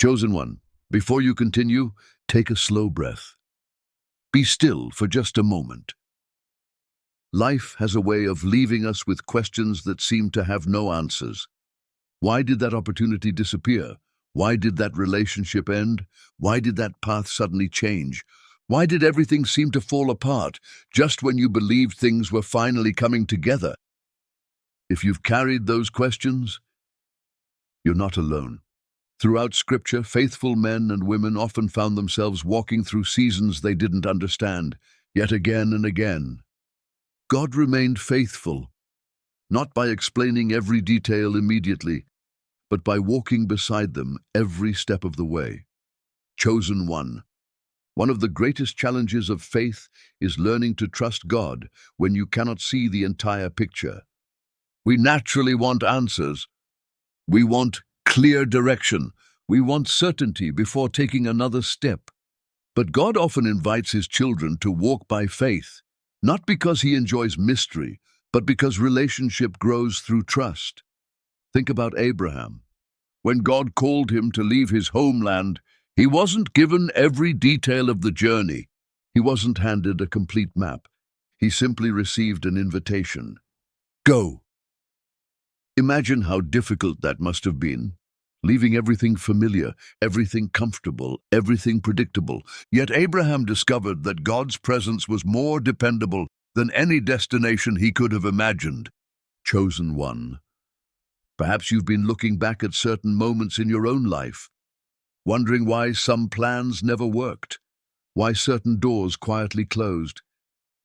Chosen one, before you continue, take a slow breath. Be still for just a moment. Life has a way of leaving us with questions that seem to have no answers. Why did that opportunity disappear? Why did that relationship end? Why did that path suddenly change? Why did everything seem to fall apart just when you believed things were finally coming together? If you've carried those questions, you're not alone. Throughout Scripture, faithful men and women often found themselves walking through seasons they didn't understand, yet again and again. God remained faithful, not by explaining every detail immediately, but by walking beside them every step of the way. Chosen one. One of the greatest challenges of faith is learning to trust God when you cannot see the entire picture. We naturally want answers. We want clear direction. We want certainty before taking another step. But God often invites His children to walk by faith, not because He enjoys mystery, but because relationship grows through trust. Think about Abraham. When God called him to leave his homeland, he wasn't given every detail of the journey. He wasn't handed a complete map. He simply received an invitation. Go. Imagine how difficult that must have been, leaving everything familiar, everything comfortable, everything predictable. Yet Abraham discovered that God's presence was more dependable than any destination he could have imagined. Chosen one. Perhaps you've been looking back at certain moments in your own life, wondering why some plans never worked, why certain doors quietly closed,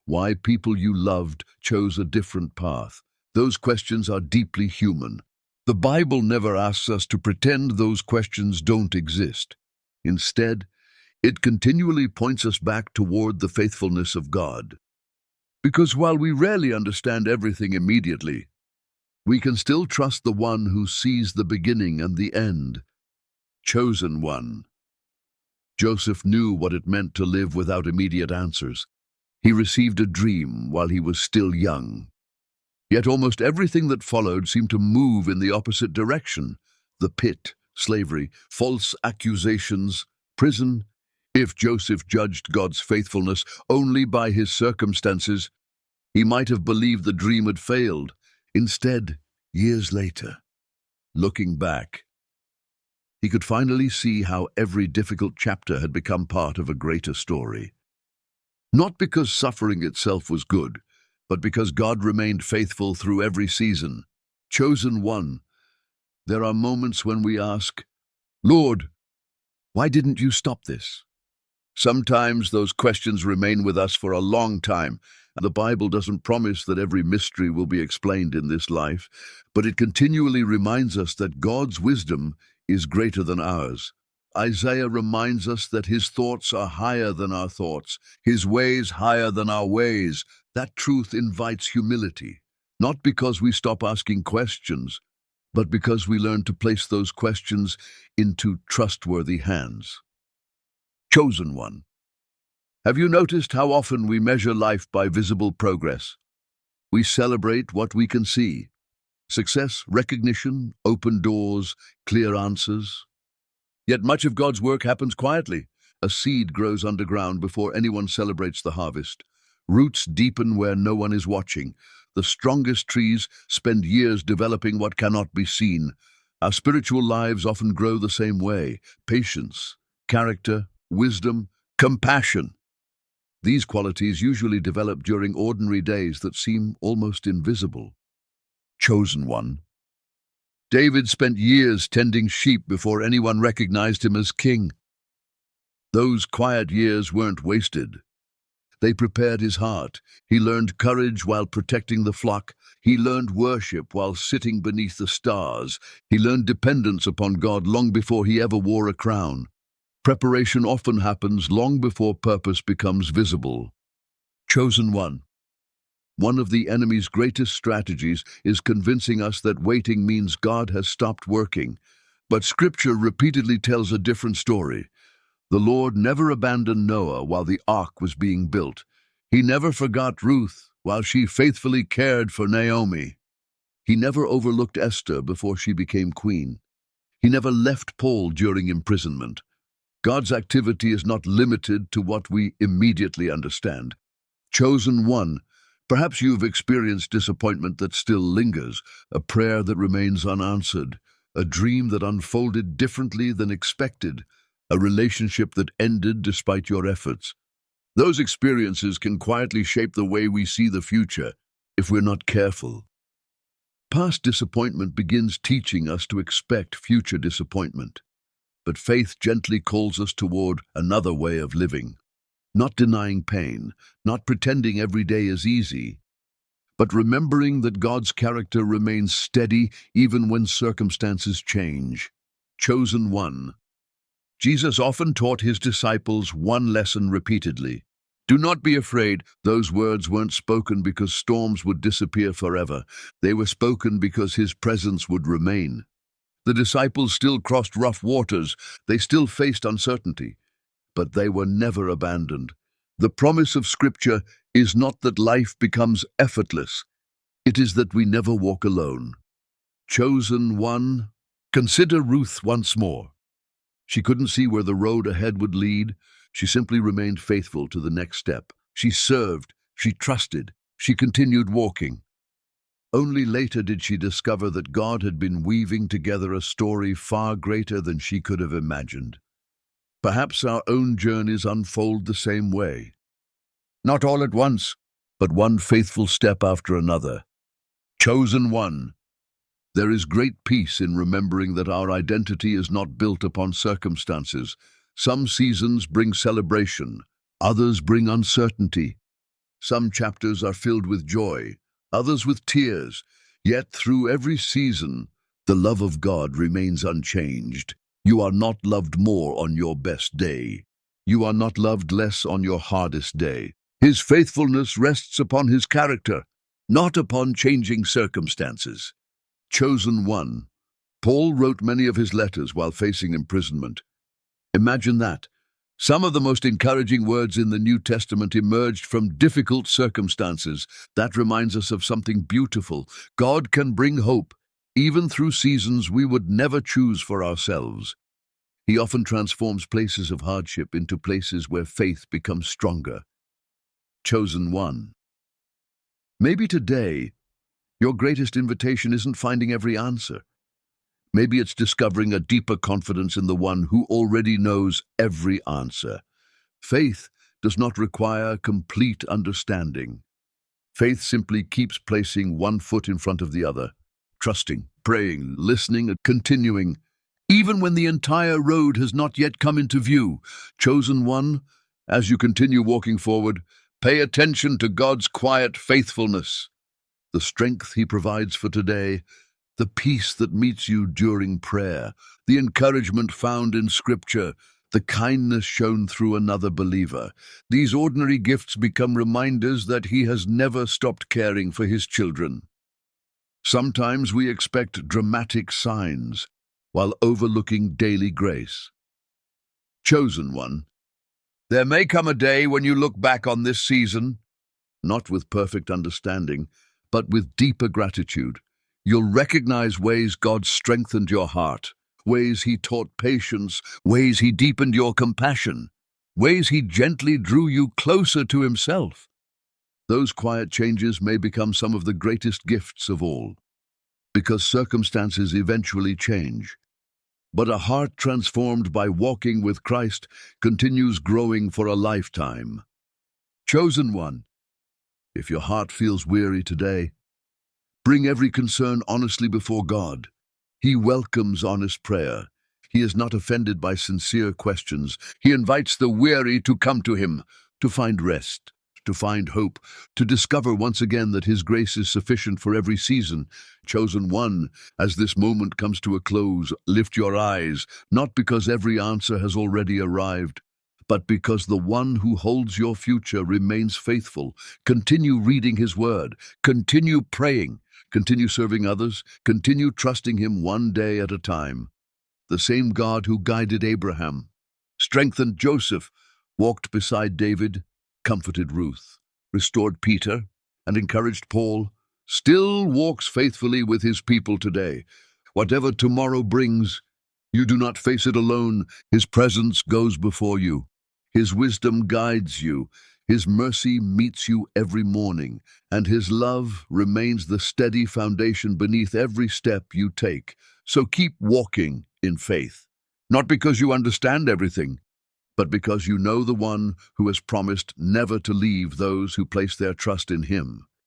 why people you loved chose a different path. Those questions are deeply human. The Bible never asks us to pretend those questions don't exist. Instead, it continually points us back toward the faithfulness of God. Because while we rarely understand everything immediately, we can still trust the one who sees the beginning and the end. Chosen one. Joseph knew what it meant to live without immediate answers. He received a dream while he was still young. Yet almost everything that followed seemed to move in the opposite direction. The pit, slavery, false accusations, prison. If Joseph judged God's faithfulness only by his circumstances, he might have believed the dream had failed. Instead, years later, looking back, he could finally see how every difficult chapter had become part of a greater story. Not because suffering itself was good, but because God remained faithful through every season. Chosen one. There are moments when we ask, Lord, why didn't you stop this? Sometimes those questions remain with us for a long time. The Bible doesn't promise that every mystery will be explained in this life, but it continually reminds us that God's wisdom is greater than ours. Isaiah reminds us that His thoughts are higher than our thoughts, His ways higher than our ways. That truth invites humility, not because we stop asking questions, but because we learn to place those questions into trustworthy hands. Chosen one. Have you noticed how often we measure life by visible progress? We celebrate what we can see. Success, recognition, open doors, clear answers. Yet much of God's work happens quietly. A seed grows underground before anyone celebrates the harvest. Roots deepen where no one is watching. The strongest trees spend years developing what cannot be seen. Our spiritual lives often grow the same way. Patience, character, wisdom, compassion. These qualities usually develop during ordinary days that seem almost invisible. Chosen one. David spent years tending sheep before anyone recognized him as king. Those quiet years weren't wasted. They prepared his heart. He learned courage while protecting the flock. He learned worship while sitting beneath the stars. He learned dependence upon God long before he ever wore a crown. Preparation often happens long before purpose becomes visible. Chosen one. One of the enemy's greatest strategies is convincing us that waiting means God has stopped working. But Scripture repeatedly tells a different story. The Lord never abandoned Noah while the ark was being built. He never forgot Ruth while she faithfully cared for Naomi. He never overlooked Esther before she became queen. He never left Paul during imprisonment. God's activity is not limited to what we immediately understand. Chosen one, perhaps you've experienced disappointment that still lingers, a prayer that remains unanswered, a dream that unfolded differently than expected, a relationship that ended despite your efforts. Those experiences can quietly shape the way we see the future if we're not careful. Past disappointment begins teaching us to expect future disappointment, but faith gently calls us toward another way of living. Not denying pain, not pretending every day is easy, but remembering that God's character remains steady even when circumstances change. Chosen one. Jesus often taught his disciples one lesson repeatedly. Do not be afraid. Those words weren't spoken because storms would disappear forever. They were spoken because his presence would remain. The disciples still crossed rough waters. They still faced uncertainty, but they were never abandoned. The promise of Scripture is not that life becomes effortless. It is that we never walk alone. Chosen one. Consider Ruth once more. She couldn't see where the road ahead would lead. She simply remained faithful to the next step. She served, she trusted, she continued walking. Only later did she discover that God had been weaving together a story far greater than she could have imagined. Perhaps our own journeys unfold the same way. Not all at once, but one faithful step after another. Chosen one. There is great peace in remembering that our identity is not built upon circumstances. Some seasons bring celebration, others bring uncertainty. Some chapters are filled with joy, others with tears. Yet through every season, the love of God remains unchanged. You are not loved more on your best day. You are not loved less on your hardest day. His faithfulness rests upon his character, not upon changing circumstances. Chosen one. Paul wrote many of his letters while facing imprisonment. Imagine that. Some of the most encouraging words in the New Testament emerged from difficult circumstances. That reminds us of something beautiful. God can bring hope, even through seasons we would never choose for ourselves. He often transforms places of hardship into places where faith becomes stronger. Chosen one. Maybe today, your greatest invitation isn't finding every answer. Maybe it's discovering a deeper confidence in the one who already knows every answer. Faith does not require complete understanding. Faith simply keeps placing one foot in front of the other, trusting, praying, listening, and continuing, even when the entire road has not yet come into view. Chosen one, as you continue walking forward, pay attention to God's quiet faithfulness, the strength he provides for today, the peace that meets you during prayer, the encouragement found in Scripture, the kindness shown through another believer. These ordinary gifts become reminders that he has never stopped caring for his children. Sometimes we expect dramatic signs while overlooking daily grace. Chosen one. There may come a day when you look back on this season, not with perfect understanding, but with deeper gratitude. You'll recognize ways God strengthened your heart, ways he taught patience, ways he deepened your compassion, ways he gently drew you closer to himself. Those quiet changes may become some of the greatest gifts of all, because circumstances eventually change. But a heart transformed by walking with Christ continues growing for a lifetime. Chosen one. If your heart feels weary today, bring every concern honestly before God. He welcomes honest prayer. He is not offended by sincere questions. He invites the weary to come to him, to find rest, to find hope, to discover once again that his grace is sufficient for every season. Chosen one, as this moment comes to a close, lift your eyes, not because every answer has already arrived, but because the one who holds your future remains faithful. Continue reading his word. Continue praying. Continue serving others. Continue trusting him one day at a time. The same God who guided Abraham, strengthened Joseph, walked beside David, comforted Ruth, restored Peter, and encouraged Paul, still walks faithfully with his people today. Whatever tomorrow brings, You do not face it alone. His presence goes before you. His wisdom guides you. His mercy meets you every morning, and His love remains the steady foundation beneath every step you take. So keep walking in faith, not because you understand everything, but because you know the one who has promised never to leave those who place their trust in Him.